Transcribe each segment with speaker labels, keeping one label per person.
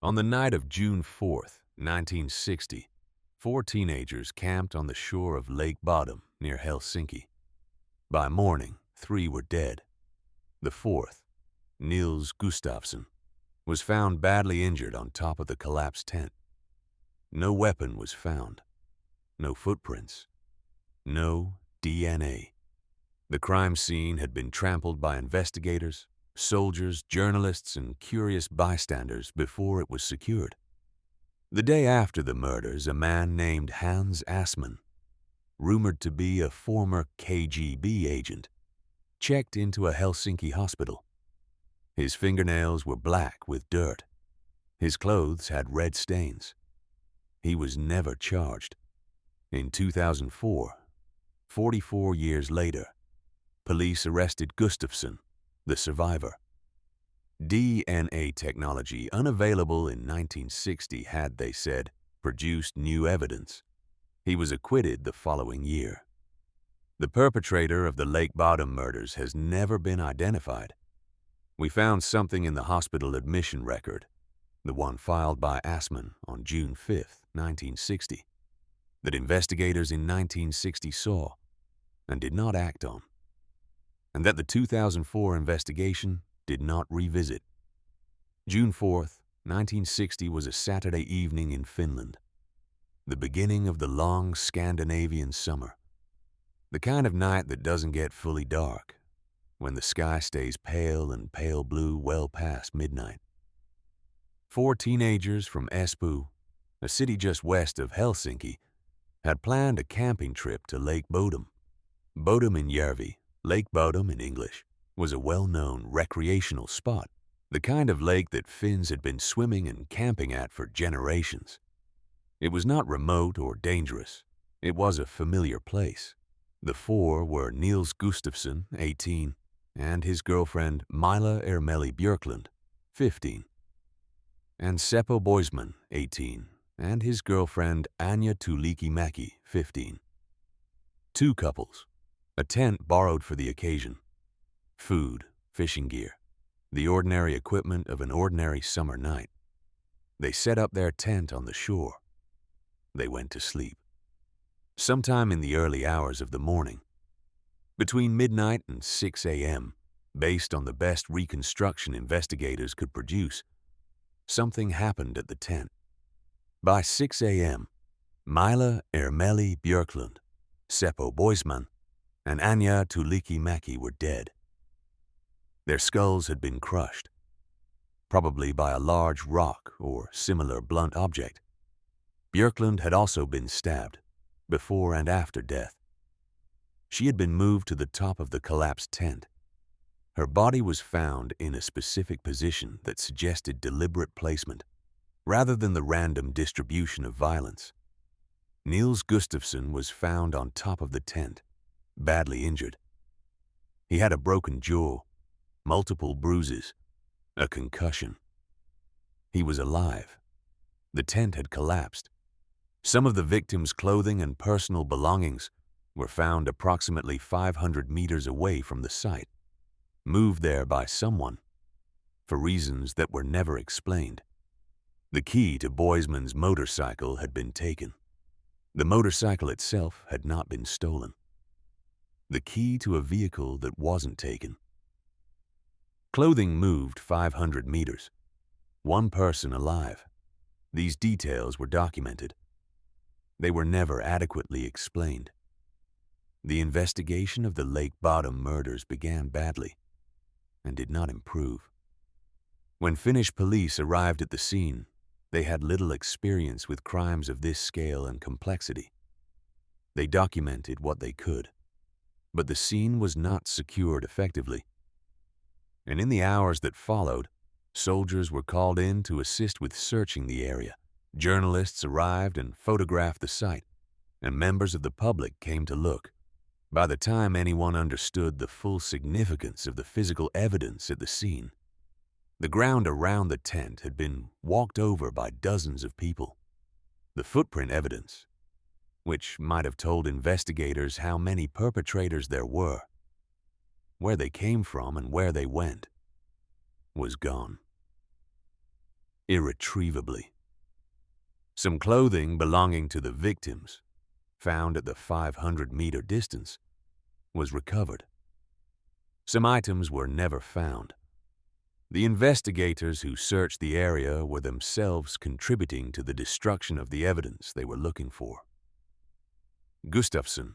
Speaker 1: On the night of June 4th, 1960, four teenagers camped on the shore of Lake Bodom near Helsinki. By morning, three were dead. The fourth, Niels Gustafsson, was found badly injured on top of the collapsed tent. No weapon was found. No footprints. No DNA. The crime scene had been trampled by investigators, soldiers, journalists, and curious bystanders before it was secured. The day after the murders, a man named Hans Assmann, rumored to be a former KGB agent, checked into a Helsinki hospital. His fingernails were black with dirt. His clothes had red stains. He was never charged. In 2004, 44 years later, police arrested Gustafsson, the survivor. DNA technology, unavailable in 1960, had, they said, produced new evidence. He was acquitted the following year. The perpetrator of the Lake Bodom murders has never been identified. We found something in the hospital admission record, the one filed by Assmann on June 5th, 1960, that investigators in 1960 saw and did not act on, and that the 2004 investigation did not revisit. June 4th, 1960 was a Saturday evening in Finland, the beginning of the long Scandinavian summer, the kind of night that doesn't get fully dark, when the sky stays pale and pale blue well past midnight. Four teenagers from Espoo, a city just west of Helsinki, had planned a camping trip to Lake Bodom. Bodom in Järvi, Lake Bodom in English, was a well-known recreational spot, the kind of lake that Finns had been swimming and camping at for generations. It was not remote or dangerous. It was a familiar place. The four were Niels Gustafsson, 18, and his girlfriend Mila Ermeli Björklund, 15, and Seppo Boisman, 18, and his girlfriend Anja Tuulikimäki, 15. Two couples, a tent borrowed for the occasion, food, fishing gear, the ordinary equipment of an ordinary summer night. They set up their tent on the shore. They went to sleep. Sometime in the early hours of the morning, between midnight and 6 a.m., based on the best reconstruction investigators could produce, something happened at the tent. By 6 a.m., Mila Ermeli Björklund, Seppo Boisman, and Anja Tuulikimäki were dead. Their skulls had been crushed, probably by a large rock or similar blunt object. Björklund had also been stabbed, before and after death. She had been moved to the top of the collapsed tent. Her body was found in a specific position that suggested deliberate placement, rather than the random distribution of violence. Niels Gustafsson was found on top of the tent, badly injured. He had a broken jaw, multiple bruises, a concussion. He was alive. The tent had collapsed. Some of the victim's clothing and personal belongings were found approximately 500 meters away from the site, moved there by someone, for reasons that were never explained. The key to Boisman's motorcycle had been taken. The motorcycle itself had not been stolen. The key to a vehicle that wasn't taken. Clothing moved 500 meters. One person alive. These details were documented. They were never adequately explained. The investigation of the Lake Bodom murders began badly and did not improve. When Finnish police arrived at the scene, they had little experience with crimes of this scale and complexity. They documented what they could, but the scene was not secured effectively. And in the hours that followed, soldiers were called in to assist with searching the area. Journalists arrived and photographed the site, and members of the public came to look. By the time anyone understood the full significance of the physical evidence at the scene, the ground around the tent had been walked over by dozens of people. The footprint evidence, which might have told investigators how many perpetrators there were, where they came from and where they went, was gone. irretrievably. Some clothing belonging to the victims, found at the 500-meter distance, was recovered. Some items were never found. The investigators who searched the area were themselves contributing to the destruction of the evidence they were looking for. Gustafsson,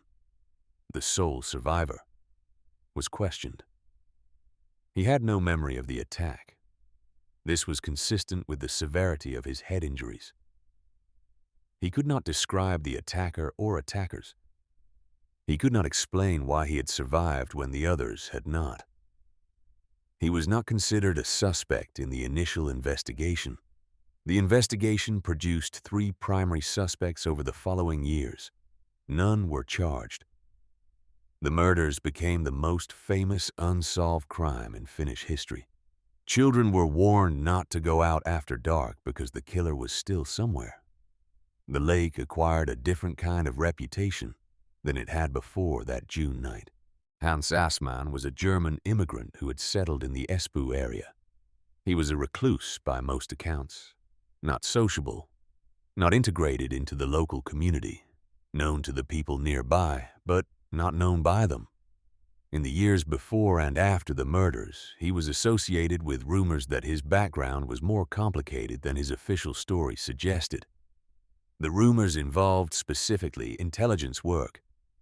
Speaker 1: the sole survivor, was questioned. He had no memory of the attack. This was consistent with the severity of his head injuries. He could not describe the attacker or attackers. He could not explain why he had survived when the others had not. He was not considered a suspect in the initial investigation. The investigation produced 3 primary suspects over the following years. None were charged. The murders became the most famous unsolved crime in Finnish history. Children were warned not to go out after dark because the killer was still somewhere. The lake acquired a different kind of reputation than it had before that June night. Assmann was a German immigrant who had settled in the Espoo area. He was a recluse by most accounts, not sociable, not integrated into the local community, known to the people nearby, but not known by them. In the years before and after the murders, he was associated with rumors that his background was more complicated than his official story suggested. The rumors involved specifically intelligence work.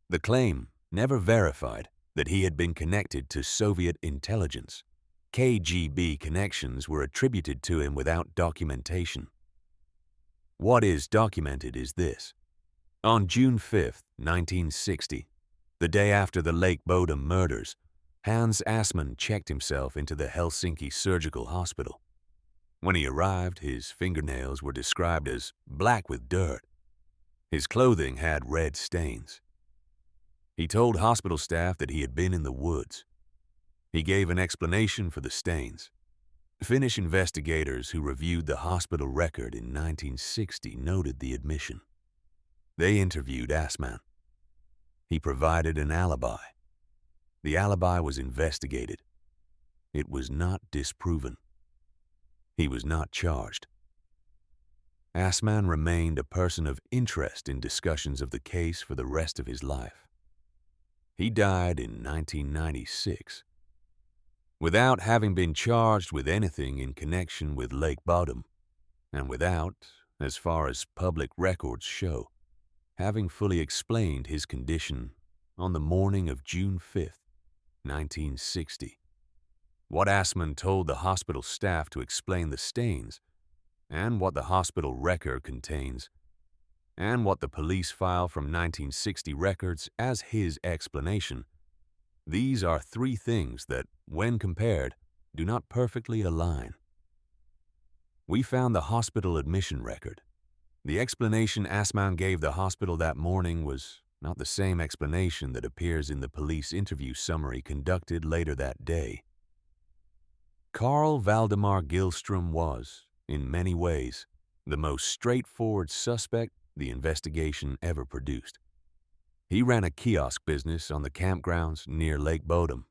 Speaker 1: The claim, never verified, that he had been connected to Soviet intelligence. KGB connections were attributed to him without documentation. What is documented is this. On June 5, 1960, the day after the Lake Bodom murders, Assmann checked himself into the Helsinki Surgical Hospital. When he arrived, his fingernails were described as black with dirt. His clothing had red stains. He told hospital staff that he had been in the woods. He gave an explanation for the stains. Finnish investigators who reviewed the hospital record in 1960 noted the admission. They interviewed Assmann. He provided an alibi. The alibi was investigated. It was not disproven. He was not charged. Assmann remained a person of interest in discussions of the case for the rest of his life. He died in 1996, without having been charged with anything in connection with Lake Bodom, and without, as far as public records show, having fully explained his condition on the morning of June 5, 1960. What Assmann told the hospital staff to explain the stains, and what the hospital record contains, and what the police file from 1960 records as his explanation, these are 3 things that, when compared, do not perfectly align. We found the hospital admission record. The explanation Assmann gave the hospital that morning was not the same explanation that appears in the police interview summary conducted later that day. Carl Valdemar Gillström was, in many ways, the most straightforward suspect the investigation ever produced. He ran a kiosk business on the campgrounds near Lake Bodom.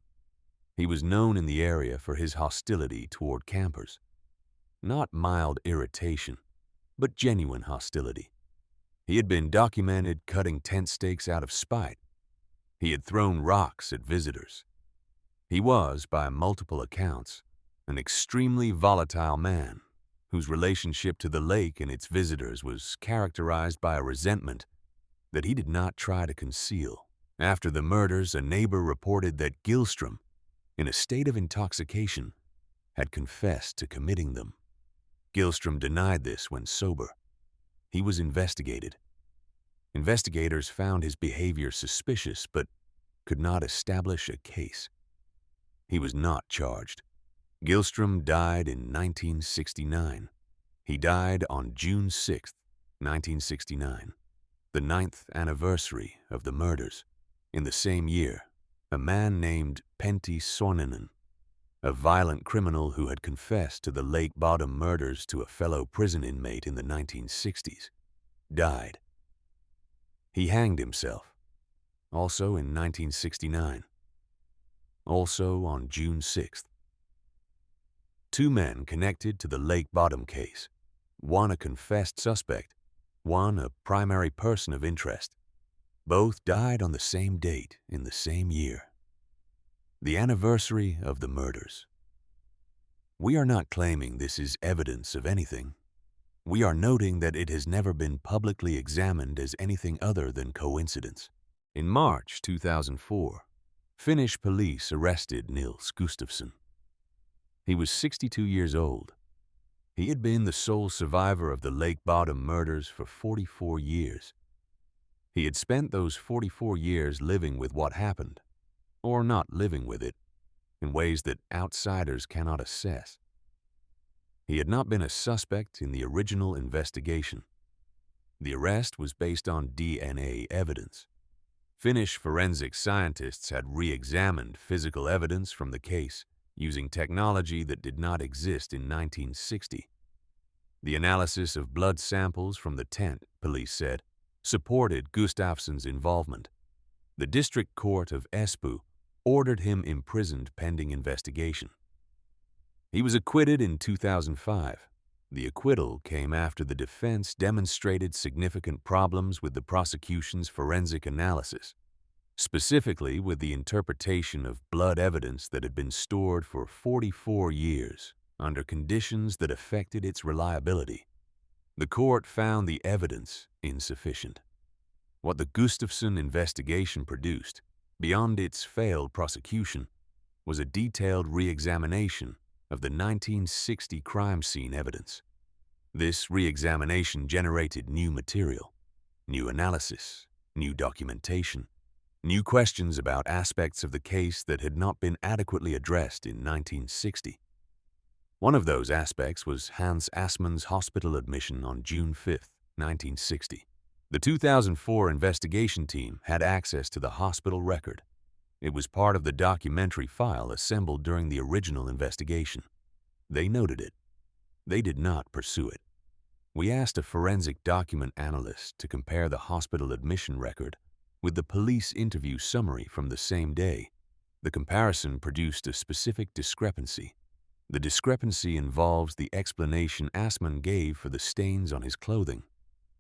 Speaker 1: He was known in the area for his hostility toward campers. Not mild irritation, but genuine hostility. He had been documented cutting tent stakes out of spite. He had thrown rocks at visitors. He was, by multiple accounts, an extremely volatile man whose relationship to the lake and its visitors was characterized by a resentment that he did not try to conceal. After the murders, a neighbor reported that Gillström, in a state of intoxication, had confessed to committing them. Gillström denied this when sober. He was investigated. Investigators found his behavior suspicious but could not establish a case. He was not charged. Gillström died in 1969. He died on June 6, 1969, the 9th anniversary of the murders. In the same year, a man named Pentti Sorninen, a violent criminal who had confessed to the Lake Bodom murders to a fellow prison inmate in the 1960s, died. He hanged himself, also in 1969, also on June 6th. 2 men connected to the Lake Bodom case one a confessed suspect, one a primary person of interest. Both died on the same date in the same year. The anniversary of the murders. We are not claiming this is evidence of anything. We are noting that it has never been publicly examined as anything other than coincidence. In March 2004, Finnish police arrested Nils Gustafsson. He was 62 years old. He had been the sole survivor of the Lake Bodom murders for 44 years. He had spent those 44 years living with what happened, or not living with it, in ways that outsiders cannot assess. He had not been a suspect in the original investigation. The arrest was based on DNA evidence. Finnish forensic scientists had re-examined physical evidence from the case using technology that did not exist in 1960. The analysis of blood samples from the tent, police said, supported Gustafsson's involvement. The district court of Espoo ordered him imprisoned pending investigation. He was acquitted in 2005. The acquittal came after the defense demonstrated significant problems with the prosecution's forensic analysis, specifically with the interpretation of blood evidence that had been stored for 44 years under conditions that affected its reliability. The court found the evidence insufficient. What the Gustafsson investigation produced, beyond its failed prosecution, was a detailed re-examination of the 1960 crime scene evidence. This re-examination generated new material, new analysis, new documentation, new questions about aspects of the case that had not been adequately addressed in 1960. One of those aspects was Hans Assmann's hospital admission on June 5, 1960. The 2004 investigation team had access to the hospital record. It was part of the documentary file assembled during the original investigation. They noted it. They did not pursue it. We asked a forensic document analyst to compare the hospital admission record with the police interview summary from the same day. The comparison produced a specific discrepancy. The discrepancy involves the explanation Assmann gave for the stains on his clothing,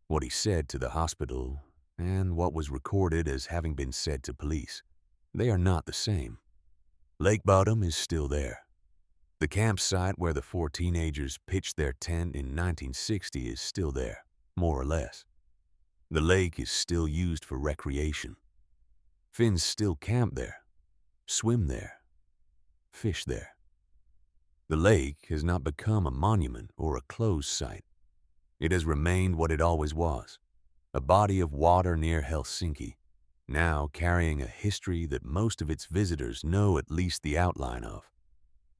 Speaker 1: what he said to the hospital, and what was recorded as having been said to police. They are not the same. Lake Bodom is still there. The campsite where the 4 teenagers pitched their tent in 1960 is still there, more or less. The lake is still used for recreation. Finns still camp there, swim there, fish there. The lake has not become a monument or a closed site. It has remained what it always was, a body of water near Helsinki, now carrying a history that most of its visitors know at least the outline of.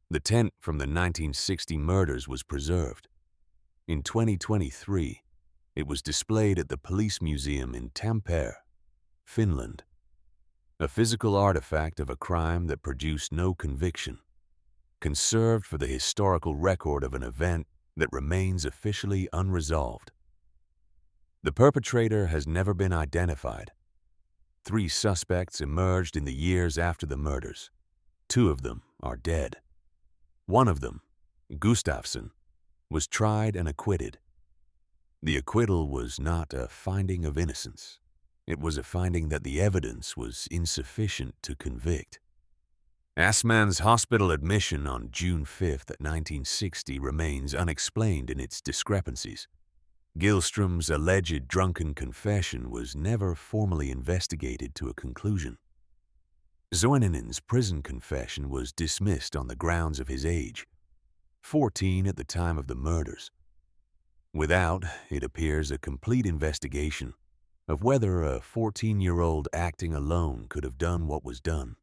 Speaker 1: The tent from the 1960 murders was preserved. In 2023, it was displayed at the Police Museum in Tampere, Finland, a physical artifact of a crime that produced no conviction, conserved for the historical record of an event that remains officially unresolved. The perpetrator has never been identified. 3 suspects emerged in the years after the murders. 2 of them are dead. One of them, Gustafsson, was tried and acquitted. The acquittal was not a finding of innocence. It was a finding that the evidence was insufficient to convict. Assmann's hospital admission on June 5, 1960 remains unexplained in its discrepancies. Gillström's alleged drunken confession was never formally investigated to a conclusion. Zoinninen's prison confession was dismissed on the grounds of his age, 14 at the time of the murders. Without, it appears, a complete investigation of whether a 14-year-old acting alone could have done what was done.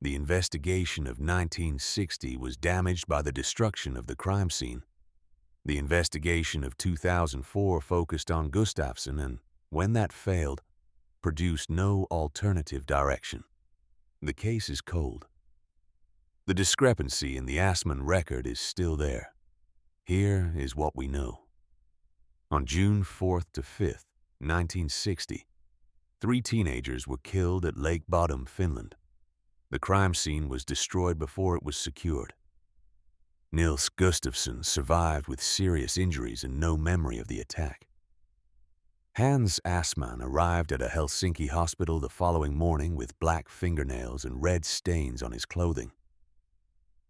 Speaker 1: The investigation of 1960 was damaged by the destruction of the crime scene. The investigation of 2004 focused on Gustafsson and, when that failed, produced no alternative direction. The case is cold. The discrepancy in the Assmann record is still there. Here is what we know. On June 4th to 5th, 1960, 3 teenagers were killed at Lake Bodom, Finland. The crime scene was destroyed before it was secured. Nils Gustafsson survived with serious injuries and no memory of the attack. Hans Assmann arrived at a Helsinki hospital the following morning with black fingernails and red stains on his clothing.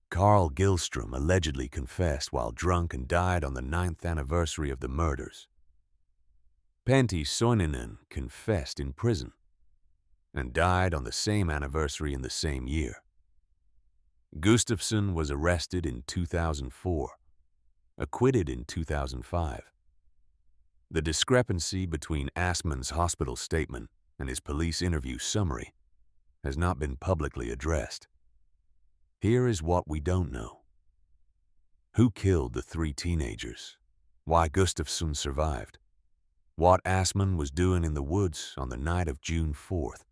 Speaker 1: Carl Gillström allegedly confessed while drunk and died on the 9th anniversary of the murders. Pentti Soininen confessed in prison and died on the same anniversary in the same year. Gustafsson was arrested in 2004, acquitted in 2005. The discrepancy between Assmann's hospital statement and his police interview summary has not been publicly addressed. Here is what we don't know. Who killed the 3 teenagers? Why Gustafsson survived? What Assmann was doing in the woods on the night of June 4th?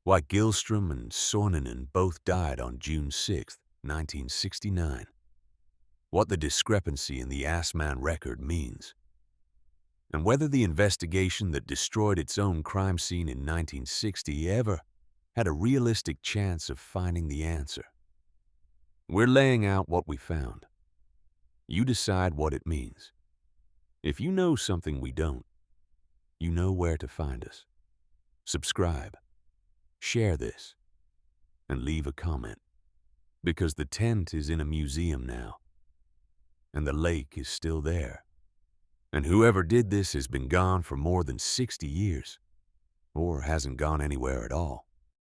Speaker 1: Why Gillström and Soininen both died on June 6, 1969? What the discrepancy in the Assmann record means? And whether the investigation that destroyed its own crime scene in 1960 ever had a realistic chance of finding the answer. We're laying out what we found. You decide what it means. If you know something we don't, you know where to find us. Subscribe, share this, and leave a comment, because the tent is in a museum now, and the lake is still there. And whoever did this has been gone for more than 60 years, or hasn't gone anywhere at all.